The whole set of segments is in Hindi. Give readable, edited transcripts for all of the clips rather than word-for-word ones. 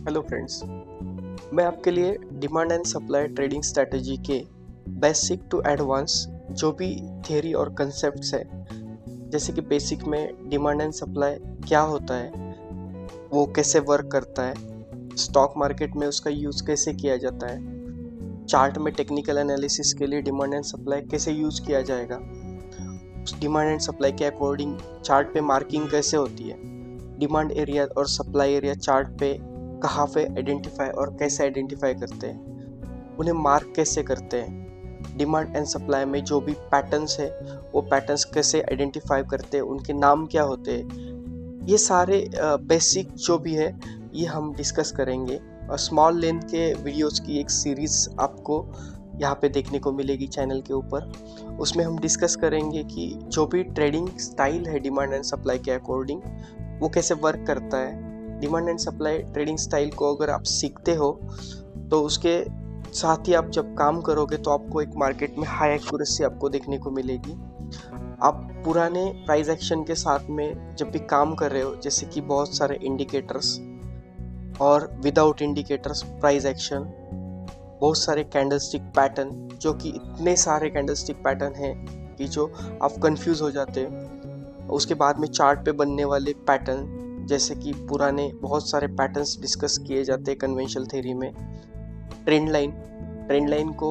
हेलो फ्रेंड्स, मैं आपके लिए demand and supply trading strategy के बेसिक टू एडवांस जो भी थियरी और कंसेप्ट्स है, जैसे कि बेसिक में डिमांड एंड सप्लाई क्या होता है, वो कैसे वर्क करता है, स्टॉक मार्केट में उसका यूज़ कैसे किया जाता है, चार्ट में टेक्निकल एनालिसिस के लिए डिमांड एंड सप्लाई कैसे यूज़ किया जाएगा, डिमांड एंड सप्लाई के अकॉर्डिंग चार्ट पे मार्किंग कैसे होती है, डिमांड एरिया और सप्लाई एरिया चार्ट पे कहाँ पे आइडेंटिफाई और कैसे आइडेंटिफाई करते हैं, उन्हें मार्क कैसे करते हैं, डिमांड एंड सप्लाई में जो भी पैटर्न्स है वो पैटर्न्स कैसे आइडेंटिफाई करते हैं, उनके नाम क्या होते हैं, ये सारे बेसिक जो भी है ये हम डिस्कस करेंगे। और स्मॉल लेंथ के वीडियोस की एक सीरीज़ आपको यहाँ पे देखने को मिलेगी चैनल के ऊपर। उसमें हम डिस्कस करेंगे कि जो भी ट्रेडिंग स्टाइल है डिमांड एंड सप्लाई के अकॉर्डिंग वो कैसे वर्क करता है। Demand and supply trading style को अगर आप सीखते हो तो उसके साथ ही आप जब काम करोगे तो आपको एक मार्केट में हाई एक्यूरेसी आपको देखने को मिलेगी। आप पुराने प्राइस एक्शन के साथ में जब भी काम कर रहे हो, जैसे कि बहुत सारे इंडिकेटर्स और विदाउट इंडिकेटर्स प्राइस एक्शन, बहुत सारे कैंडलस्टिक पैटर्न, जो कि इतने सारे कैंडलस्टिक पैटर्न हैं कि जो आप कंफ्यूज हो जाते हो। उसके बाद में चार्ट पे बनने वाले पैटर्न, जैसे कि पुराने बहुत सारे पैटर्न्स डिस्कस किए जाते हैं कन्वेंशनल थ्योरी में। ट्रेंड लाइन को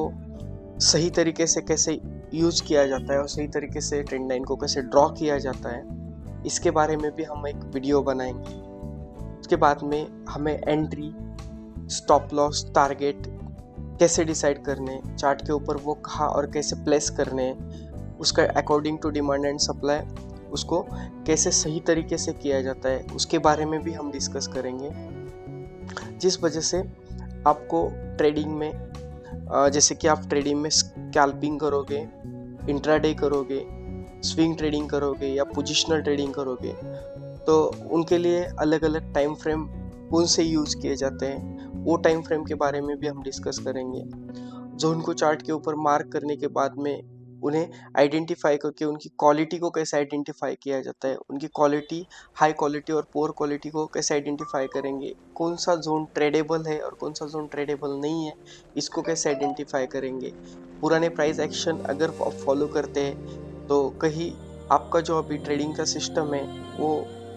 सही तरीके से कैसे यूज किया जाता है और सही तरीके से ट्रेंड लाइन को कैसे ड्रॉ किया जाता है, इसके बारे में भी हम एक वीडियो बनाएंगे। उसके बाद में हमें एंट्री, स्टॉप लॉस, टारगेट कैसे डिसाइड करने, चार्ट के ऊपर वो कहाँ और कैसे प्लेस करने, उसका according to demand and supply उसको कैसे सही तरीके से किया जाता है, उसके बारे में भी हम डिस्कस करेंगे। जिस वजह से आपको ट्रेडिंग में जैसे कि आप ट्रेडिंग में स्कैल्पिंग करोगे, इंट्राडे करोगे, स्विंग ट्रेडिंग करोगे या पोजिशनल ट्रेडिंग करोगे, तो उनके लिए अलग अलग टाइम फ्रेम कौन से यूज़ किए जाते हैं, वो टाइम फ्रेम के बारे में भी हम डिस्कस करेंगे। जोन को चार्ट के ऊपर मार्क करने के बाद में उन्हें आइडेंटिफाई करके उनकी क्वालिटी को कैसे आइडेंटिफाई किया जाता है, उनकी क्वालिटी, हाई क्वालिटी और पुअर क्वालिटी को कैसे आइडेंटिफाई करेंगे, कौन सा जोन ट्रेडेबल है और कौन सा जोन ट्रेडेबल नहीं है, इसको कैसे आइडेंटिफाई करेंगे। पुराने प्राइस एक्शन अगर आप फॉलो करते हैं तो कहीं आपका जो अभी ट्रेडिंग का सिस्टम है वो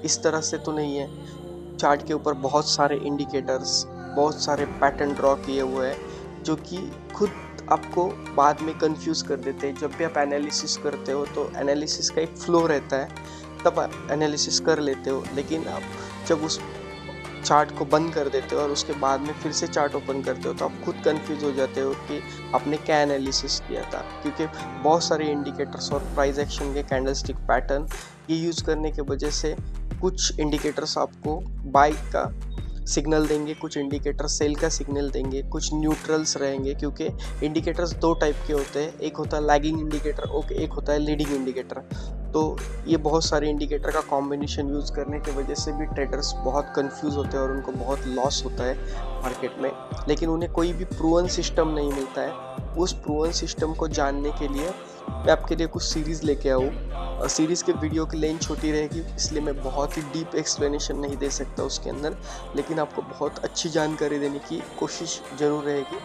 इस तरह से तो नहीं है। चार्ट के ऊपर बहुत सारे इंडिकेटर्स, बहुत सारे पैटर्न ड्रॉ किए हुए हैं जो कि खुद आपको बाद में कंफ्यूज कर देते हैं। जब भी आप एनालिसिस करते हो तो एनालिसिस का एक फ्लो रहता है, तब आप एनालिसिस कर लेते हो, लेकिन आप जब उस चार्ट को बंद कर देते हो और उसके बाद में फिर से चार्ट ओपन करते हो तो आप खुद कंफ्यूज हो जाते हो कि आपने क्या एनालिसिस किया था, क्योंकि बहुत सारे इंडिकेटर्स और प्राइस एक्शन के कैंडलस्टिक पैटर्न ये यूज़ करने की वजह से कुछ इंडिकेटर्स आपको बाय का सिग्नल देंगे, कुछ इंडिकेटर सेल का सिग्नल देंगे, कुछ न्यूट्रल्स रहेंगे, क्योंकि इंडिकेटर्स दो टाइप के होते हैं, एक होता है लैगिंग इंडिकेटर और एक होता है लीडिंग इंडिकेटर। तो ये बहुत सारे इंडिकेटर का कॉम्बिनेशन यूज़ करने की वजह से भी ट्रेडर्स बहुत कंफ्यूज होते हैं और उनको बहुत लॉस होता है मार्केट में, लेकिन उन्हें कोई भी प्रूवन सिस्टम नहीं मिलता है। उस प्रूवन सिस्टम को जानने के लिए मैं आपके लिए कुछ सीरीज़ लेके आऊँ। सीरीज़ के वीडियो की लेंथ छोटी रहेगी, इसलिए मैं बहुत ही डीप एक्सप्लेनेशन नहीं दे सकता उसके अंदर, लेकिन आपको बहुत अच्छी जानकारी देने की कोशिश ज़रूर रहेगी।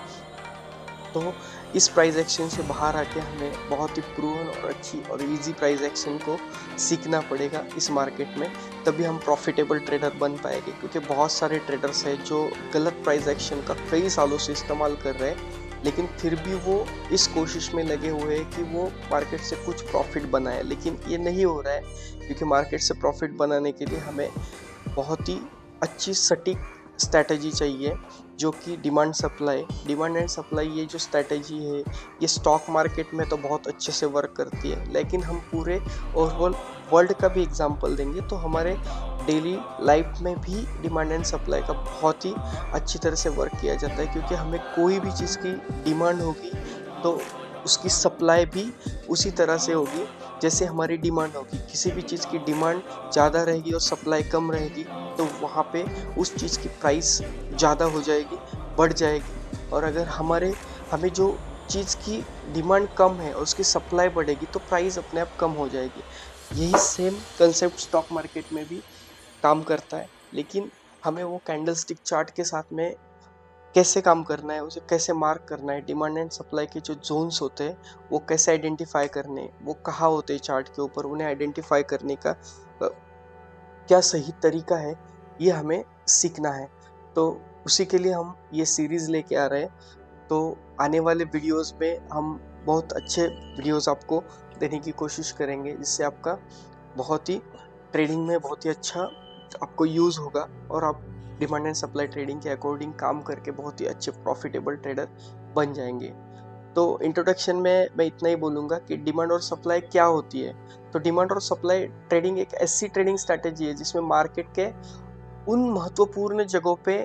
तो इस प्राइस एक्शन से बाहर आके हमें बहुत ही प्रूवन और अच्छी और इजी प्राइस एक्शन को सीखना पड़ेगा इस मार्केट में, तभी हम प्रॉफिटेबल ट्रेडर बन पाएंगे। क्योंकि बहुत सारे ट्रेडर्स हैं जो गलत प्राइस एक्शन का कई सालों से इस्तेमाल कर रहे हैं, लेकिन फिर भी वो इस कोशिश में लगे हुए हैं कि वो मार्केट से कुछ प्रॉफिट बनाए, लेकिन ये नहीं हो रहा है। क्योंकि मार्केट से प्रॉफिट बनाने के लिए हमें बहुत ही अच्छी सटीक स्ट्रैटेजी चाहिए, जो कि डिमांड एंड सप्लाई ये जो स्ट्रैटेजी है ये स्टॉक मार्केट में तो बहुत अच्छे से वर्क करती है, लेकिन हम पूरे ओवरऑल वर्ल्ड का भी एग्जांपल देंगे तो हमारे डेली लाइफ में भी डिमांड एंड सप्लाई का बहुत ही अच्छी तरह से वर्क किया जाता है। क्योंकि हमें कोई भी चीज़ की डिमांड होगी तो उसकी सप्लाई भी उसी तरह से होगी जैसे हमारी डिमांड होगी। किसी भी चीज़ की डिमांड ज़्यादा रहेगी और सप्लाई कम रहेगी तो वहाँ पे उस चीज़ की प्राइस ज़्यादा हो जाएगी, बढ़ जाएगी। और अगर हमें जो चीज़ की डिमांड कम है और उसकी सप्लाई बढ़ेगी तो प्राइस अपने आप कम हो जाएगी। यही सेम कंसेप्ट स्टॉक मार्केट में भी काम करता है, लेकिन हमें वो कैंडलस्टिक चार्ट के साथ में कैसे काम करना है, उसे कैसे मार्क करना है, डिमांड एंड सप्लाई के जो जोन्स होते हैं वो कैसे आइडेंटिफाई करने, वो कहाँ होते हैं चार्ट के ऊपर, उन्हें आइडेंटिफाई करने का क्या सही तरीका है, ये हमें सीखना है। तो उसी के लिए हम ये सीरीज़ लेके आ रहे हैं। तो आने वाले वीडियोस में हम बहुत अच्छे वीडियोस आपको देने की कोशिश करेंगे, जिससे आपका बहुत ही ट्रेडिंग में बहुत ही अच्छा आपको यूज़ होगा और आप डिमांड एंड सप्लाई ट्रेडिंग के अकॉर्डिंग काम करके बहुत ही अच्छे प्रॉफिटेबल ट्रेडर बन जाएंगे। तो इंट्रोडक्शन में मैं इतना ही बोलूँगा कि डिमांड और सप्लाई क्या होती है। तो डिमांड और सप्लाई ट्रेडिंग एक ऐसी ट्रेडिंग स्ट्रैटेजी है जिसमें मार्केट के उन महत्वपूर्ण जगहों पे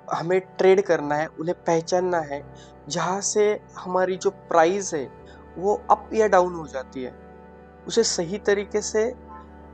हमें ट्रेड करना है, उन्हें पहचानना है, जहाँ से हमारी जो प्राइस है वो अप या डाउन हो जाती है। उसे सही तरीके से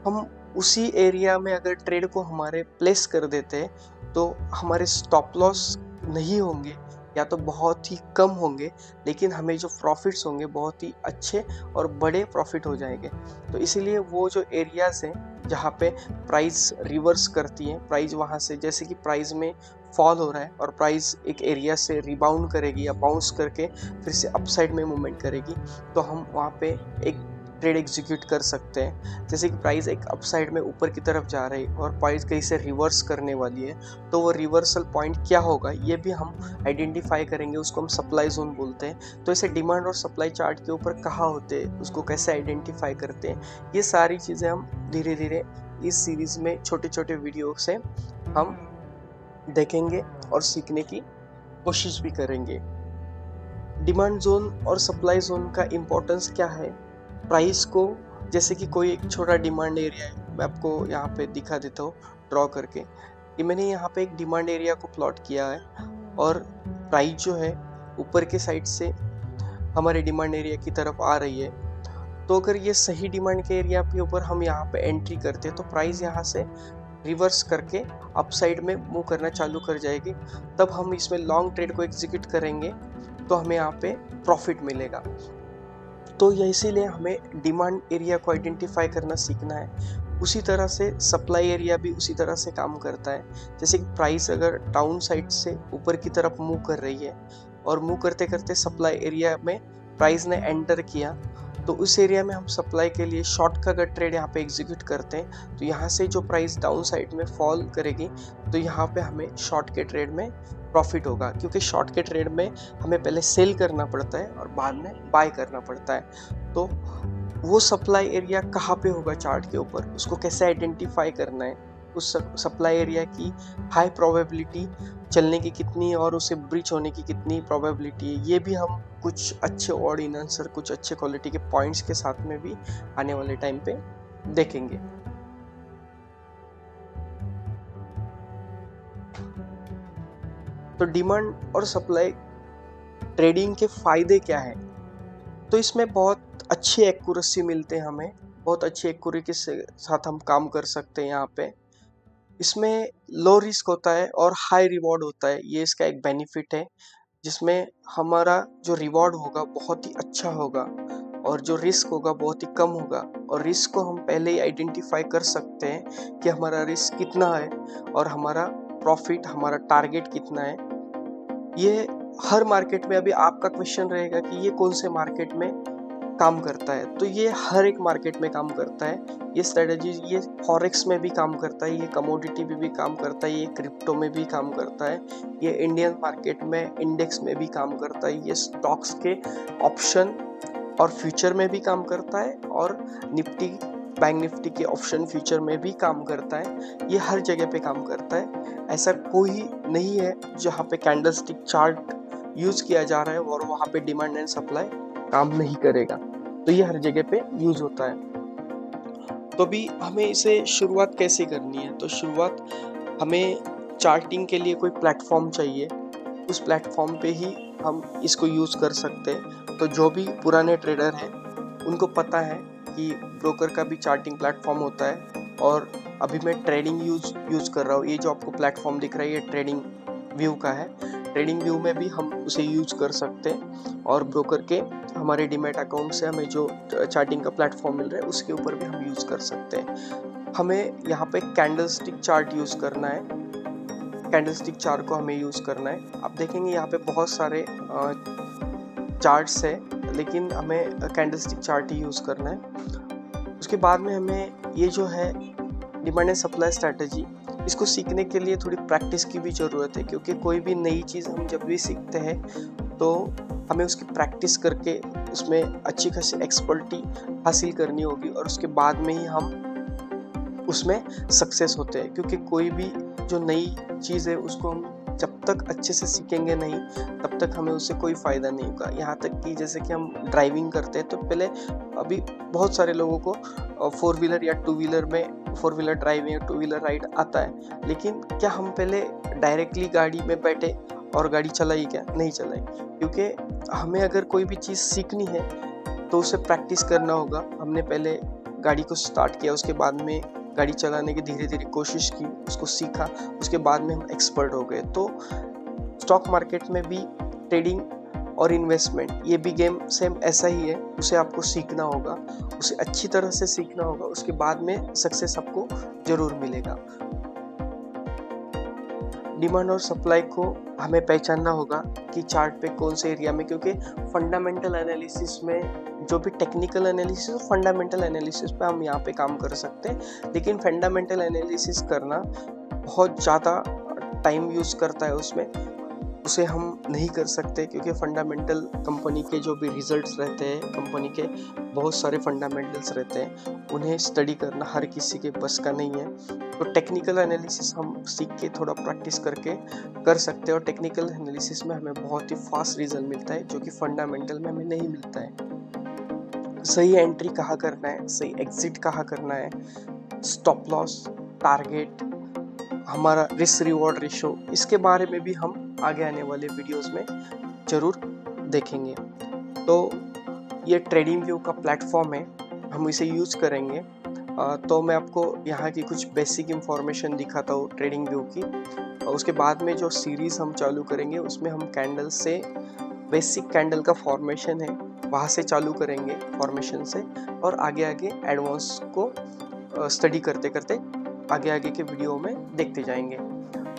हम उसी एरिया में अगर ट्रेड को हमारे प्लेस कर देते हैं तो हमारे स्टॉप लॉस नहीं होंगे या तो बहुत ही कम होंगे, लेकिन हमें जो प्रॉफिट्स होंगे बहुत ही अच्छे और बड़े प्रॉफिट हो जाएंगे। तो इसीलिए वो जो एरियाज हैं जहाँ पे प्राइस रिवर्स करती है, प्राइस वहाँ से जैसे कि प्राइस में फॉल हो रहा है और प्राइस एक एरिया से रिबाउंड करेगी या बाउंस करके फिर से अपसाइड में मूवमेंट करेगी, तो हम वहाँ पे एक ट्रेड एग्जीक्यूट कर सकते हैं। जैसे कि प्राइस एक अपसाइड में ऊपर की तरफ जा रही है और प्राइस कहीं से रिवर्स करने वाली है, तो वो रिवर्सल पॉइंट क्या होगा ये भी हम आइडेंटिफाई करेंगे, उसको हम सप्लाई जोन बोलते हैं। तो ऐसे डिमांड और सप्लाई चार्ट के ऊपर कहाँ होते हैं, उसको कैसे आइडेंटिफाई करते हैं, ये सारी चीज़ें हम धीरे धीरे इस सीरीज़ में छोटे छोटे वीडियो से हम देखेंगे और सीखने की कोशिश भी करेंगे। डिमांड जोन और सप्लाई जोन का इम्पोर्टेंस क्या है, प्राइस को जैसे कि कोई एक छोटा डिमांड एरिया है, मैं आपको यहाँ पे दिखा देता हूँ ड्रॉ करके। ये मैंने यहाँ पे एक डिमांड एरिया को प्लॉट किया है और प्राइस जो है ऊपर के साइड से हमारे डिमांड एरिया की तरफ आ रही है। तो अगर ये सही डिमांड के एरिया के ऊपर हम यहाँ पे एंट्री करते हैं तो प्राइस यहाँ से रिवर्स करके अपसाइड में मूव करना चालू कर जाएगी। तब हम इसमें लॉन्ग ट्रेड को एग्जीक्यूट करेंगे तो हमें यहाँ पे प्रॉफिट मिलेगा। तो ये इसीलिए हमें डिमांड एरिया को आइडेंटिफाई करना सीखना है। उसी तरह से सप्लाई एरिया भी उसी तरह से काम करता है। जैसे कि प्राइस अगर डाउन साइड से ऊपर की तरफ मूव कर रही है और मूव करते करते सप्लाई एरिया में प्राइस ने एंटर किया, तो उस एरिया में हम सप्लाई के लिए शॉर्ट का अगर ट्रेड यहाँ पे एग्जीक्यूट करते हैं तो यहाँ से जो प्राइस डाउन साइड में फॉल करेगी तो यहाँ पे हमें शॉर्ट के ट्रेड में प्रॉफिट होगा, क्योंकि शॉर्ट के ट्रेड में हमें पहले सेल करना पड़ता है और बाद में बाय करना पड़ता है। तो वो सप्लाई एरिया कहाँ पे होगा चार्ट के ऊपर, उसको कैसे आइडेंटिफाई करना है, उस सप्लाई एरिया की हाई प्रोबेबिलिटी चलने की कितनी और उसे ब्रीच होने की कितनी प्रोबेबिलिटी है, ये भी हम कुछ अच्छे ऑर्डिनेंस और कुछ अच्छे क्वालिटी के पॉइंट्स के साथ में भी आने वाले टाइम पे देखेंगे। तो डिमांड और सप्लाई ट्रेडिंग के फायदे क्या है, तो इसमें बहुत अच्छी एक्यूरेसी मिलते हैं, हमें बहुत अच्छी एक्यूरेसी के साथ हम काम कर सकते हैं। यहाँ पे इसमें लो रिस्क होता है और हाई रिवॉर्ड होता है, ये इसका एक बेनिफिट है, जिसमें हमारा जो रिवॉर्ड होगा बहुत ही अच्छा होगा और जो रिस्क होगा बहुत ही कम होगा। और रिस्क को हम पहले ही आइडेंटिफाई कर सकते हैं कि हमारा रिस्क कितना है और हमारा प्रॉफिट, हमारा टारगेट कितना है। ये हर मार्केट में, अभी आपका क्वेश्चन रहेगा कि ये कौन से मार्केट में काम करता है, तो ये हर एक मार्केट में काम करता है। ये स्ट्रेटजी ये फॉरेक्स में भी काम करता है, ये कमोडिटी में भी काम करता है, ये क्रिप्टो में भी काम करता है, ये इंडियन मार्केट में इंडेक्स में भी काम करता है, ये स्टॉक्स के ऑप्शन और फ्यूचर में भी काम करता है और निफ्टी, बैंक निफ्टी के ऑप्शन फ्यूचर में भी काम करता है। ये हर जगह पे काम करता है। ऐसा कोई नहीं है जहाँ पे कैंडलस्टिक चार्ट यूज किया जा रहा है और वहाँ पे डिमांड एंड सप्लाई काम नहीं करेगा, तो ये हर जगह पे यूज होता है। तो भी हमें इसे शुरुआत कैसे करनी है, तो शुरुआत हमें चार्टिंग के लिए कोई प्लेटफॉर्म चाहिए, उस प्लेटफॉर्म पे ही हम इसको यूज कर सकते हैं। तो जो भी पुराने ट्रेडर हैं उनको पता है कि ब्रोकर का भी चार्टिंग प्लेटफॉर्म होता है, और अभी मैं ट्रेडिंग यूज कर रहा हूँ। ये जो आपको प्लेटफॉर्म दिख रहा है ये ट्रेडिंग व्यू का है। ट्रेडिंग व्यू में भी हम उसे यूज कर सकते हैं और ब्रोकर के हमारे डीमैट अकाउंट से हमें जो चार्टिंग का प्लेटफॉर्म मिल रहा है उसके ऊपर भी हम यूज कर सकते हैं। हमें यहाँ पे कैंडलस्टिक चार्ट यूज करना है कैंडलस्टिक चार्ट को हमें यूज़ करना है। आप देखेंगे यहाँ पे बहुत सारे चार्ट्स है, लेकिन हमें कैंडलस्टिक चार्ट ही यूज़ करना है। उसके बाद में हमें ये जो है डिमांड एंड सप्लाई स्ट्रैटेजी, इसको सीखने के लिए थोड़ी प्रैक्टिस की भी ज़रूरत है, क्योंकि कोई भी नई चीज़ हम जब भी सीखते हैं तो हमें उसकी प्रैक्टिस करके उसमें अच्छी खासी एक्सपर्टी हासिल करनी होगी, और उसके बाद में ही हम उसमें सक्सेस होते हैं। क्योंकि कोई भी जो नई चीज़ है उसको हम जब तक अच्छे से सीखेंगे नहीं, तब तक हमें उससे कोई फ़ायदा नहीं होगा। यहाँ तक कि जैसे कि हम ड्राइविंग करते हैं तो पहले अभी बहुत सारे लोगों को 4 व्हीलर या 2 व्हीलर में 4 व्हीलर ड्राइविंग या 2 व्हीलर राइड आता है, लेकिन क्या हम पहले डायरेक्टली गाड़ी में बैठे और गाड़ी चलाई? क्या नहीं चलाई? क्योंकि हमें अगर कोई भी चीज़ सीखनी है तो उसे प्रैक्टिस करना होगा। हमने पहले गाड़ी को स्टार्ट किया, उसके बाद में गाड़ी चलाने की धीरे धीरे कोशिश की, उसको सीखा, उसके बाद में हम एक्सपर्ट हो गए। तो स्टॉक मार्केट में भी ट्रेडिंग और इन्वेस्टमेंट, ये भी गेम सेम ऐसा ही है। उसे आपको सीखना होगा, उसे अच्छी तरह से सीखना होगा, उसके बाद में सक्सेस आपको ज़रूर मिलेगा। डिमांड और सप्लाई को हमें पहचानना होगा कि चार्ट पे कौन से एरिया में, क्योंकि फंडामेंटल एनालिसिस में जो भी टेक्निकल एनालिसिस और फंडामेंटल एनालिसिस पे हम यहाँ पे काम कर सकते हैं, लेकिन फंडामेंटल एनालिसिस करना बहुत ज़्यादा टाइम यूज़ करता है, उसमें उसे हम नहीं कर सकते, क्योंकि फंडामेंटल कंपनी के जो भी रिजल्ट्स रहते हैं, कंपनी के बहुत सारे फंडामेंटल्स रहते हैं, उन्हें स्टडी करना हर किसी के बस का नहीं है। तो टेक्निकल एनालिसिस हम सीख के थोड़ा प्रैक्टिस करके कर सकते हैं, और टेक्निकल एनालिसिस में हमें बहुत ही फास्ट रिजल्ट मिलता है, जो कि फंडामेंटल में हमें नहीं मिलता है। सही एंट्री कहाँ करना है, सही एग्जिट कहाँ करना है, स्टॉप लॉस, टारगेट, हमारा रिस्क रिवॉर्ड रेशो, इसके बारे में भी हम आगे आने वाले वीडियोस में ज़रूर देखेंगे। तो ये ट्रेडिंग व्यू का प्लेटफॉर्म है, हम इसे यूज़ करेंगे। तो मैं आपको यहाँ की कुछ बेसिक इंफॉर्मेशन दिखाता हूँ ट्रेडिंग व्यू की, और उसके बाद में जो सीरीज़ हम चालू करेंगे उसमें हम कैंडल से, बेसिक कैंडल का फॉर्मेशन है वहाँ से चालू करेंगे, फॉर्मेशन से, और आगे आगे एडवांस को स्टडी करते करते आगे आगे के वीडियो में देखते जाएंगे।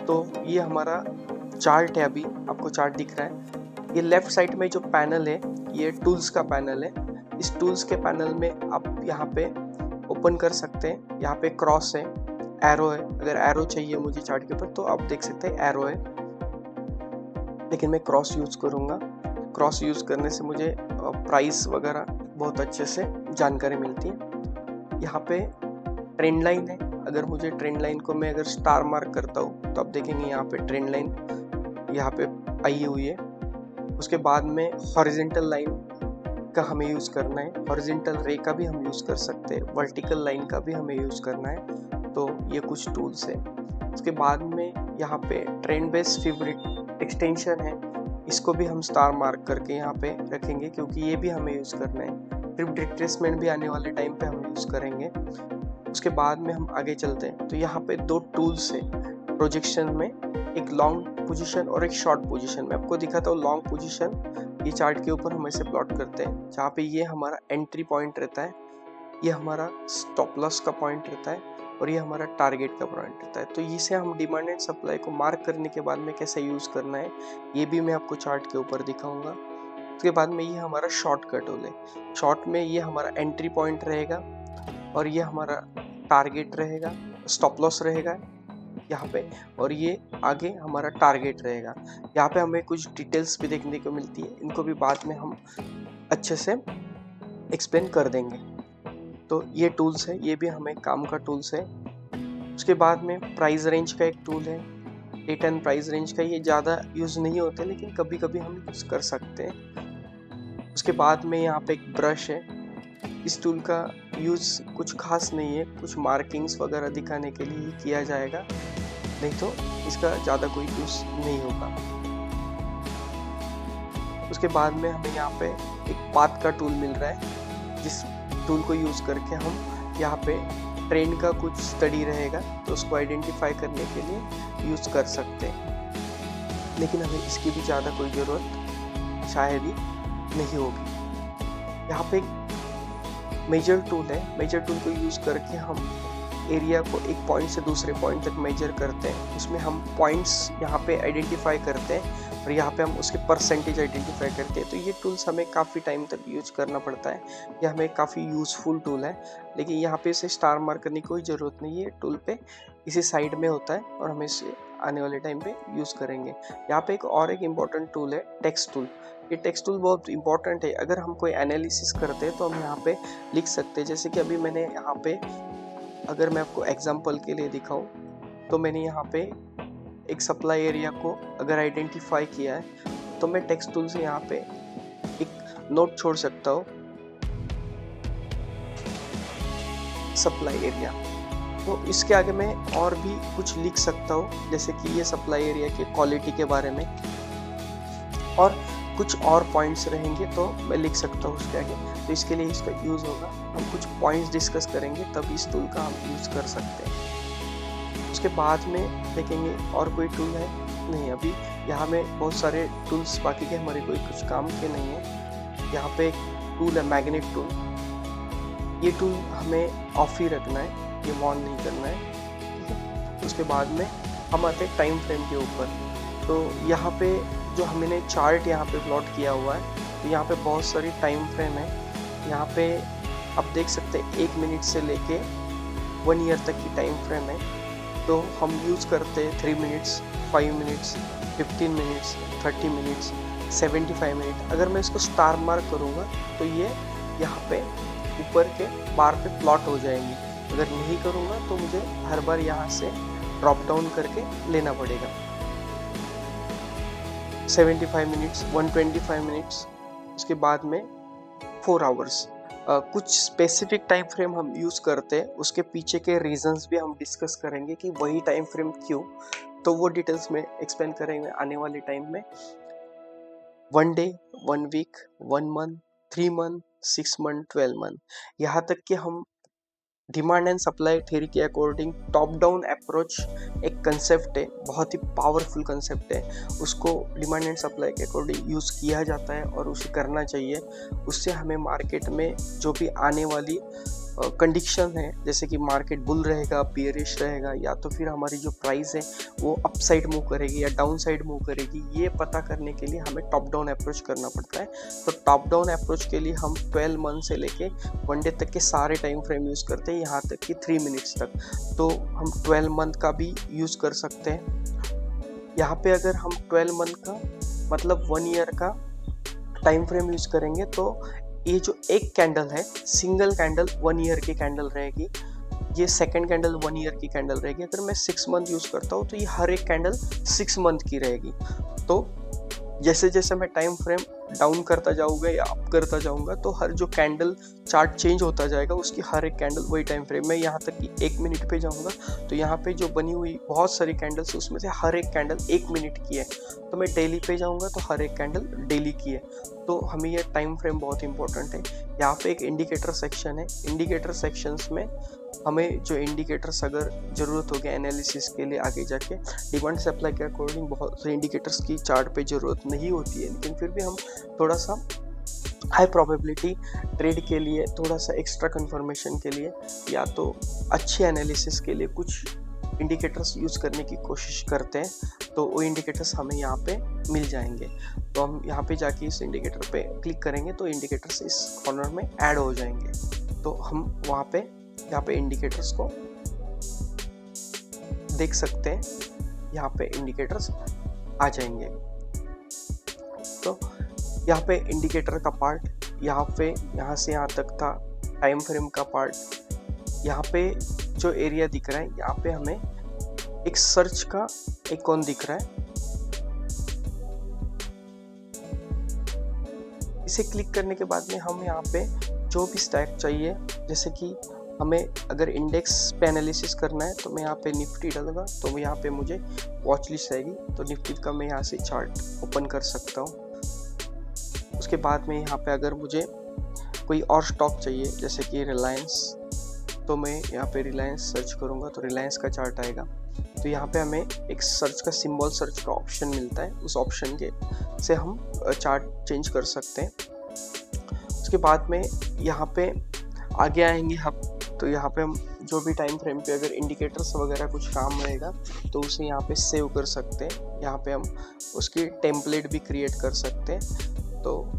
तो ये हमारा चार्ट है, अभी आपको चार्ट दिख रहा है। ये लेफ्ट साइड में जो पैनल है ये टूल्स का पैनल है। इस टूल्स के पैनल में आप यहाँ पे ओपन कर सकते हैं। यहाँ पे क्रॉस है, एरो है, अगर एरो चाहिए मुझे चार्ट के ऊपर तो आप देख सकते हैं एरो है, लेकिन मैं क्रॉस यूज़ करूँगा। क्रॉस यूज़ करने से मुझे प्राइस वगैरह बहुत अच्छे से जानकारी मिलती है। यहाँ पे ट्रेंड लाइन है, अगर मुझे ट्रेंड लाइन को मैं अगर स्टार मार्क करता हूँ तो आप देखेंगे यहाँ पे ट्रेंड लाइन यहाँ पे आई हुई है। उसके बाद में हॉरिजॉन्टल लाइन का हमें यूज़ करना है, हॉरिजॉन्टल रे का भी हम यूज़ कर सकते हैं, वर्टिकल लाइन का भी हमें यूज़ करना है। तो ये कुछ टूल्स है। उसके बाद में यहाँ पे ट्रेंड बेस फेवरेट एक्सटेंशन है, इसको भी हम स्टार मार्क करके यहाँ पे रखेंगे, क्योंकि ये भी हमें यूज़ करना है। ट्रिप रिट्रेसमेंट भी आने वाले टाइम पे हम यूज़ करेंगे। उसके बाद में हम आगे चलते हैं। तो यहाँ पे दो टूल्स है प्रोजेक्शन में, एक लॉन्ग पोजीशन और एक शॉर्ट पोजीशन में। आपको दिखाता हूँ लॉन्ग पोजीशन, ये चार्ट के ऊपर हम ऐसे प्लॉट करते हैं, जहाँ पे ये हमारा एंट्री पॉइंट रहता है, ये हमारा स्टॉप लॉस का पॉइंट रहता है, और ये हमारा टारगेट का पॉइंट रहता है। तो इसे हम डिमांड एंड सप्लाई को मार्क करने के बाद में कैसे यूज़ करना है ये भी मैं आपको चार्ट के ऊपर दिखाऊंगा। उसके बाद में ये हमारा शॉर्ट का टूल है। शॉर्ट में ये हमारा एंट्री पॉइंट रहेगा, और ये हमारा टारगेट रहेगा, स्टॉप लॉस रहेगा यहाँ पे, और ये आगे हमारा टारगेट रहेगा। यहाँ पे हमें कुछ डिटेल्स भी देखने को मिलती है, इनको भी बाद में हम अच्छे से एक्सप्लेन कर देंगे। तो ये टूल्स है, ये भी हमें काम का टूल्स है। उसके बाद में प्राइस रेंज का एक टूल है, डेट एंड प्राइस रेंज का। ये ज़्यादा यूज़ नहीं होते, लेकिन कभी कभी हम यूज़ कर सकते हैं। उसके बाद में यहाँ पे एक ब्रश है। इस टूल का यूज़ कुछ खास नहीं है, कुछ मार्किंग्स वगैरह दिखाने के लिए ही किया जाएगा, नहीं तो इसका ज़्यादा कोई यूज़ नहीं होगा। उसके बाद में हमें यहाँ पे एक पाथ का टूल मिल रहा है, जिस टूल को यूज़ करके हम यहाँ पे ट्रेंड का कुछ स्टडी रहेगा तो उसको आइडेंटिफाई करने के लिए यूज़ कर सकते हैं, लेकिन हमें इसकी भी ज़्यादा कोई ज़रूरत शायद ही नहीं होगी। यहाँ पे एक मेजर टूल है, मेजर टूल को यूज़ करके हम एरिया को एक पॉइंट से दूसरे पॉइंट तक मेजर करते हैं, उसमें हम पॉइंट्स यहाँ पे आइडेंटिफाई करते हैं और यहाँ पे हम उसके परसेंटेज आइडेंटिफाई करते हैं। तो ये टूल्स हमें काफ़ी टाइम तक यूज करना पड़ता है, ये हमें काफ़ी यूज़फुल टूल है, लेकिन यहाँ पे इसे स्टार मार्क करने की कोई ज़रूरत नहीं है। टूल पे इसी साइड में होता है और हम इसे आने वाले टाइम पे यूज़ करेंगे। यहाँ पे एक इम्पॉर्टेंट टूल है टेक्स्ट टूल। ये टेक्स्ट टूल बहुत इंपॉर्टेंट है। अगर हम कोई एनालिसिस करते हैं तो हम यहाँ पे लिख सकते हैं, जैसे कि अभी मैंने यहाँ पे, अगर मैं आपको एग्जांपल के लिए दिखाऊं, तो मैंने यहाँ पे एक सप्लाई एरिया को अगर आइडेंटिफाई किया है तो मैं टेक्स्ट टूल से यहाँ पे एक नोट छोड़ सकता हूँ, सप्लाई एरिया। तो इसके आगे मैं और भी कुछ लिख सकता हूँ, जैसे कि ये सप्लाई एरिया की क्वालिटी के बारे में और कुछ और पॉइंट्स रहेंगे तो मैं लिख सकता हूँ उसके आगे। तो इसके लिए इसका यूज़ होगा, हम कुछ पॉइंट्स डिस्कस करेंगे तब इस टूल का हम यूज़ कर सकते हैं। उसके बाद में देखेंगे और कोई टूल है नहीं, अभी यहाँ में बहुत सारे टूल्स बाकी के हमारे कोई कुछ काम के नहीं है। यहाँ पे एक टूल है मैग्नेट टूल, ये टूल हमें ऑफ ही रखना है, ये ऑन नहीं करना है, ठीक है। उसके बाद में हम आते हैं टाइम फ्रेम के ऊपर। तो यहाँ पे जो हमने चार्ट यहाँ पे प्लॉट किया हुआ है, तो यहाँ पे बहुत सारी टाइम फ्रेम है। यहाँ पे आप देख सकते हैं 1 मिनट से लेके 1 ईयर तक की टाइम फ्रेम है। तो हम यूज़ करते हैं 3 minutes, 5 minutes, 15 minutes, 30 minutes, 75 minute. अगर मैं इसको स्टार मार्क करूँगा तो ये यहाँ पे ऊपर के बार पे प्लॉट हो जाएंगे। अगर नहीं करूँगा तो मुझे हर बार यहाँ से ड्रॉप डाउन करके लेना पड़ेगा। 75 मिनट्स, 125 मिनट्स, उसके बाद में 4 आवर्स। कुछ स्पेसिफिक टाइम फ्रेम हम यूज़ करते हैं, उसके पीछे के रीजंस भी हम डिस्कस करेंगे कि वही टाइम फ्रेम क्यों, तो वो डिटेल्स में एक्सप्लेन करेंगे आने वाले टाइम में। 1 day, 1 week, 1 month, 3 month, 6 month, 12 month, यहाँ तक कि हम डिमांड एंड सप्लाई थ्योरी के अकॉर्डिंग टॉप डाउन अप्रोच एक कंसेप्ट है, बहुत ही पावरफुल कंसेप्ट है। उसको डिमांड एंड सप्लाई के अकॉर्डिंग यूज़ किया जाता है और उसे करना चाहिए। उससे हमें मार्केट में जो भी आने वाली कंडीशन है, जैसे कि मार्केट बुल रहेगा, बियरिश रहेगा, या तो फिर हमारी जो प्राइस है वो अप साइड मूव करेगी या डाउन साइड मूव करेगी, ये पता करने के लिए हमें टॉप डाउन अप्रोच करना पड़ता है। तो टॉप डाउन अप्रोच के लिए हम 12 मंथ से लेके 1 डे तक के सारे टाइम फ्रेम यूज़ करते हैं, यहाँ तक कि 3 मिनट्स तक। तो हम 12 मंथ का भी यूज़ कर सकते हैं। यहाँ पे अगर हम 12 मंथ का मतलब 1 ईयर का टाइम फ्रेम यूज़ करेंगे तो ये जो एक कैंडल है, सिंगल कैंडल 1 ईयर की कैंडल रहेगी, ये सेकंड कैंडल 1 ईयर की कैंडल रहेगी। अगर मैं 6 मंथ यूज़ करता हूँ तो ये हर एक कैंडल 6 मंथ की रहेगी। तो जैसे जैसे मैं टाइम फ्रेम डाउन करता जाऊँगा या अप करता जाऊँगा तो हर जो कैंडल चार्ट चेंज होता जाएगा, उसकी हर एक कैंडल वही टाइम फ्रेम में, यहाँ तक कि 1 मिनट पे जाऊँगा तो यहाँ पे जो बनी हुई बहुत सारी कैंडल्स, उसमें से हर एक कैंडल 1 मिनट की है। तो मैं डेली पे जाऊँगा तो हर एक कैंडल डेली की है। तो हमें ये टाइम फ्रेम बहुत इंपॉर्टेंट है। यहाँ पे एक इंडिकेटर सेक्शन है, इंडिकेटर सेक्शंस में हमें जो इंडिकेटर्स अगर ज़रूरत होगी एनालिसिस के लिए आगे जाके, डिमांड सप्लाई के अकॉर्डिंग बहुत से इंडिकेटर्स की चार्ट पे ज़रूरत नहीं होती है, लेकिन फिर भी हम थोड़ा सा हाई प्रोबेबिलिटी ट्रेड के लिए, थोड़ा सा एक्स्ट्रा कंफर्मेशन के लिए, या तो अच्छी एनालिसिस के लिए कुछ इंडिकेटर्स यूज़ करने की कोशिश करते हैं। तो वो इंडिकेटर्स हमें यहाँ पे मिल जाएंगे। तो हम यहाँ पे जाके इस इंडिकेटर पे क्लिक करेंगे तो इंडिकेटर्स इस कॉर्नर में ऐड हो जाएंगे। तो हम वहाँ पे यहाँ पे इंडिकेटर्स को देख सकते हैं, यहाँ पे इंडिकेटर्स आ जाएंगे। तो यहाँ पे इंडिकेटर का पार्ट, यहाँ से यहाँ तक था टाइम फ्रेम का पार्ट। यहाँ पे जो एरिया दिख रहा है, यहाँ पे हमें एक सर्च का आइकॉन दिख रहा है, इसे क्लिक करने के बाद में हम यहाँ पे जो भी स्टैक चाहिए, जैसे कि हमें अगर इंडेक्स पे एनालिसिस करना है तो मैं यहाँ पे निफ्टी डालूंगा तो यहाँ पे मुझे वॉच लिस्ट आएगी, तो निफ्टी का मैं यहाँ से चार्ट ओपन कर सकता हूँ। उसके बाद में यहाँ पे अगर मुझे कोई और स्टॉक चाहिए जैसे कि रिलायंस, तो मैं यहाँ पे रिलायंस सर्च करूँगा तो रिलायंस का चार्ट आएगा। तो यहाँ पे हमें एक सर्च का सिंबल सर्च का ऑप्शन मिलता है, उस ऑप्शन के से हम चार्ट चेंज कर सकते हैं। उसके बाद में यहाँ पे आगे आएंगे हम, तो यहाँ पे हम जो भी टाइम फ्रेम पे अगर इंडिकेटर्स वगैरह कुछ काम रहेगा तो उसे यहाँ पे सेव कर सकते हैं। यहाँ पे हम उसकी टेम्पलेट भी क्रिएट कर सकते हैं। तो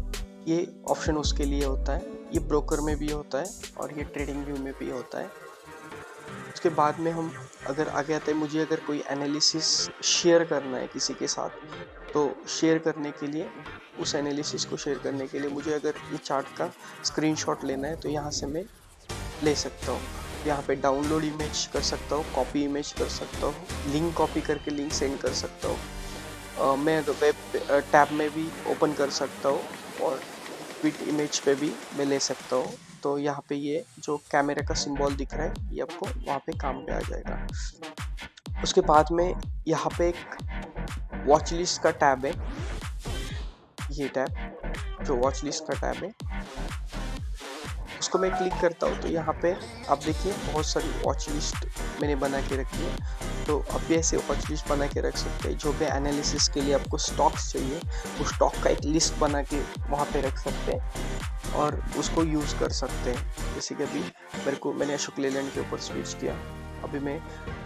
ये ऑप्शन उसके लिए होता है। ये ब्रोकर में भी होता है और ये ट्रेडिंग व्यू में भी होता है। उसके बाद में हम अगर आगे आते हैं, मुझे अगर कोई एनालिसिस शेयर करना है किसी के साथ, तो शेयर करने के लिए, उस एनालिसिस को शेयर करने के लिए मुझे अगर ये चार्ट का स्क्रीनशॉट लेना है तो यहाँ से मैं ले सकता हूँ। यहाँ पे डाउनलोड इमेज कर सकता हूँ, कॉपी इमेज कर सकता हूँ, लिंक कॉपी करके लिंक सेंड कर सकता हूँ। मैं वेब टैब में भी ओपन कर सकता हूँ और ट्वीट इमेज पे भी मैं ले सकता हूँ। तो यहाँ पे ये जो कैमरे का सिंबल दिख रहा है ये आपको वहाँ पे काम पे आ जाएगा। उसके बाद में यहाँ पे एक वॉच लिस्ट का टैब है। ये टैब जो वॉच लिस्ट का टैब है उसको मैं क्लिक करता हूँ तो यहाँ पे आप देखिए बहुत सारी वॉच लिस्ट मैंने बना के रखी है। तो आप भी ऐसे वॉच लिस्ट बना के रख सकते हैं। जो भी एनालिसिस के लिए आपको स्टॉक्स चाहिए उस स्टॉक का एक लिस्ट बना के वहाँ पे रख सकते हैं और उसको यूज़ कर सकते हैं। जैसे कि अभी मैंने अशोक लेलैंड के ऊपर स्विच किया, अभी मैं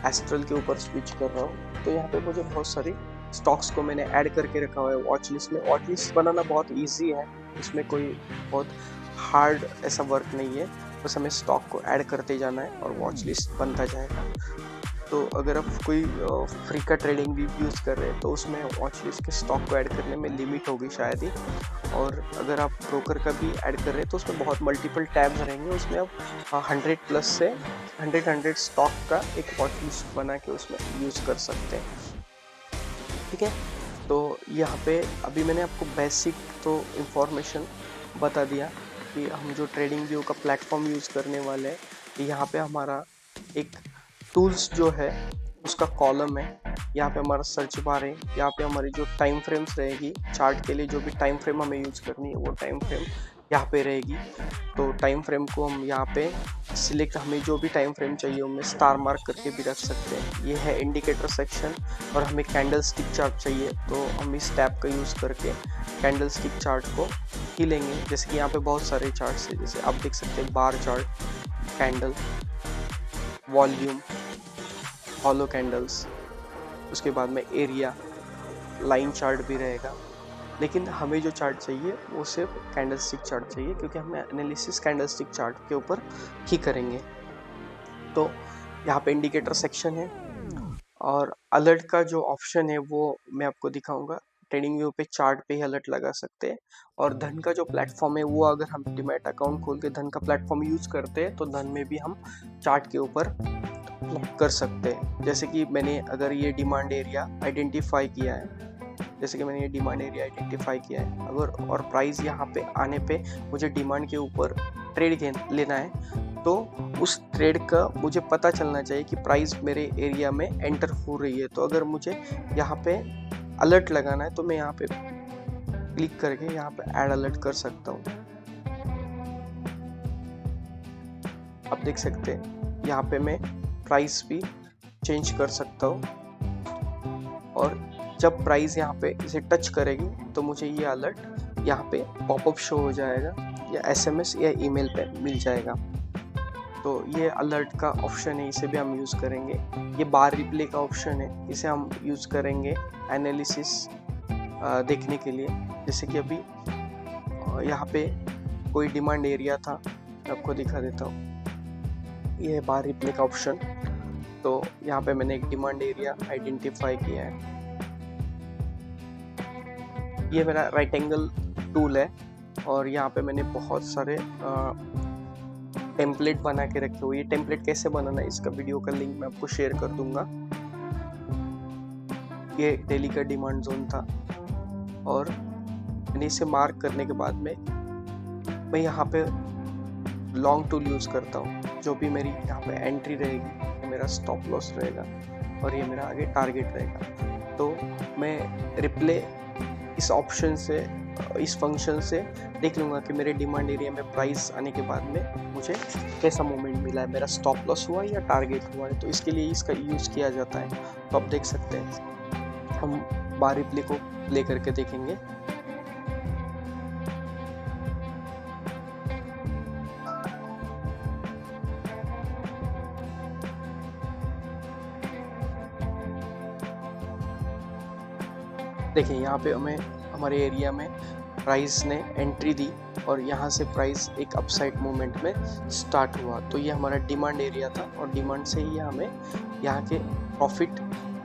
एस्ट्रल के ऊपर स्विच कर रहा हूँ। तो यहाँ पे मुझे बहुत सारी स्टॉक्स को मैंने ऐड करके रखा हुआ है वॉच लिस्ट में। वॉच लिस्ट बनाना बहुत ईजी है, इसमें कोई बहुत हार्ड ऐसा वर्क नहीं है, बस हमें स्टॉक को ऐड करते जाना है और वॉच लिस्ट बनता जाएगा। तो अगर आप कोई फ्री का ट्रेडिंग भी यूज़ कर रहे हैं तो उसमें वॉच लिस्ट के स्टॉक को ऐड करने में लिमिट होगी शायद ही। और अगर आप ब्रोकर का भी ऐड कर रहे हैं तो उसमें बहुत मल्टीपल टैब्स रहेंगे, उसमें आप 100 प्लस से 100 स्टॉक का एक वॉच लिस्ट बना के उसमें यूज़ कर सकते हैं। ठीक है, तो यहाँ पे अभी मैंने आपको बेसिक तो इंफॉर्मेशन बता दिया कि हम जो ट्रेडिंग व्यू का प्लेटफॉर्म यूज़ करने वाले हैं। यहाँ पे हमारा एक टूल्स जो है उसका कॉलम है, यहाँ पे हमारा सर्च बार है, यहाँ पे हमारी जो टाइम फ्रेम्स रहेगी चार्ट के लिए, जो भी टाइम फ्रेम हमें यूज़ करनी है वो टाइम फ्रेम यहाँ पे रहेगी। तो टाइम फ्रेम को हम यहाँ पे सिलेक्ट, हमें जो भी टाइम फ्रेम चाहिए उनमें स्टार मार्क करके भी रख सकते हैं। ये है इंडिकेटर सेक्शन। और हमें कैंडल स्टिक चार्ट चाहिए तो हम इस टैब का यूज़ करके कैंडल स्टिक चार्ट को ही लेंगे। जैसे कि यहाँ पे बहुत सारे चार्ट्स हैं, जैसे आप देख सकते हैं bar chart, candle, volume, hollow candles, उसके बाद में एरिया, लाइन चार्ट भी रहेगा। लेकिन हमें जो चार्ट चाहिए वो सिर्फ कैंडल स्टिक चार्ट चाहिए, क्योंकि हमें एनालिसिस कैंडल स्टिक चार्ट के ऊपर ही करेंगे। तो यहाँ पे इंडिकेटर सेक्शन है और अलर्ट का जो ऑप्शन है वो मैं आपको दिखाऊंगा। ट्रेडिंग व्यू पे चार्ट पे ही अलर्ट लगा सकते हैं। और धन का जो प्लेटफॉर्म है वो अगर हम डीमैट अकाउंट खोल के धन का प्लेटफॉर्म यूज़ करते हैं तो धन में भी हम चार्ट के ऊपर कर सकते हैं। जैसे कि मैंने अगर ये डिमांड एरिया आइडेंटिफाई किया है, अगर और प्राइस यहाँ पे आने पे मुझे डिमांड के ऊपर ट्रेड लेना है तो उस ट्रेड का मुझे पता चलना चाहिए कि प्राइस मेरे एरिया में एंटर हो रही है। तो अगर मुझे यहाँ पे अलर्ट लगाना है तो मैं यहाँ पे क्लिक करके यहाँ पे ऐड अलर्ट कर सकता हूँ। आप देख सकते हैं यहाँ पे मैं प्राइस भी चेंज कर सकता हूँ और जब प्राइस यहाँ पे इसे टच करेगी तो मुझे ये अलर्ट यहाँ पे पॉपअप शो हो जाएगा या एसएमएस या ईमेल पे मिल जाएगा। तो ये अलर्ट का ऑप्शन है, इसे भी हम यूज़ करेंगे। ये बार रिप्ले का ऑप्शन है, इसे हम यूज़ करेंगे एनालिसिस देखने के लिए। जैसे कि अभी यहाँ पे कोई डिमांड एरिया था, मैं आपको दिखा देता हूँ। ये है बार रिप्ले का ऑप्शन। तो यहाँ पे मैंने एक डिमांड एरिया आइडेंटिफाई किया है। ये मेरा राइट एंगल टूल है और यहाँ पे मैंने बहुत सारे टेम्पलेट बना के रखे हुए। ये टेम्पलेट कैसे बनाना है इसका वीडियो का लिंक मैं आपको शेयर कर दूंगा। ये डेली का डिमांड जोन था और मैंने इसे मार्क करने के बाद में मैं यहाँ पे लॉन्ग टूल यूज़ करता हूँ। जो भी मेरी यहाँ पे एंट्री रहेगी, ये मेरा स्टॉप लॉस रहेगा और ये मेरा आगे टारगेट रहेगा। तो मैं रिप्ले इस ऑप्शन से, इस फंक्शन से देख लूँगा कि मेरे डिमांड एरिया में प्राइस आने के बाद में मुझे कैसा मूवमेंट मिला है, मेरा स्टॉप लॉस हुआ या टारगेट हुआ है। तो इसके लिए इसका यूज़ किया जाता है। तो आप देख सकते हैं, हम बार रिप्ले को प्ले करके देखेंगे। देखिए यहाँ पे हमें हमारे एरिया में प्राइस ने एंट्री दी और यहाँ से प्राइस एक अपसाइड मूवमेंट में स्टार्ट हुआ। तो ये हमारा डिमांड एरिया था और डिमांड से ही हमें यहाँ के प्रॉफिट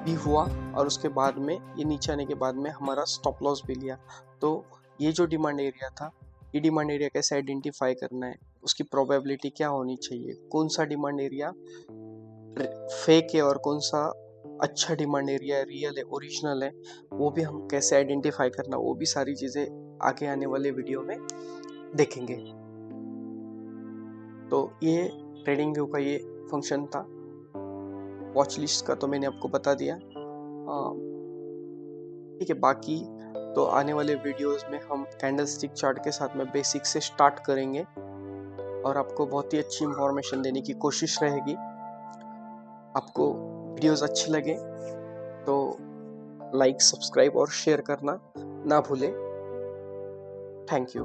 भी हुआ और उसके बाद में ये नीचे आने के बाद में हमारा स्टॉप लॉस भी लिया। तो ये जो डिमांड एरिया था, ये डिमांड एरिया कैसे आइडेंटिफाई करना है, उसकी प्रोबेबिलिटी क्या होनी चाहिए, कौन सा डिमांड एरिया फेक है और कौन सा अच्छा डिमांड एरिया है, रियल है, ओरिजिनल है, वो भी हम कैसे आइडेंटिफाई करना, वो भी सारी चीज़ें आगे आने वाले वीडियो में देखेंगे। तो ये ट्रेडिंग व्यू का ये फंक्शन था। वॉच लिस्ट का तो मैंने आपको बता दिया। ठीक है, बाकी तो आने वाले वीडियोस में हम कैंडलस्टिक चार्ट के साथ में बेसिक से स्टार्ट करेंगे और आपको बहुत ही अच्छी इंफॉर्मेशन देने की कोशिश रहेगी। आपको वीडियोस अच्छे लगे तो लाइक, सब्सक्राइब और शेयर करना ना भूलें। Thank you.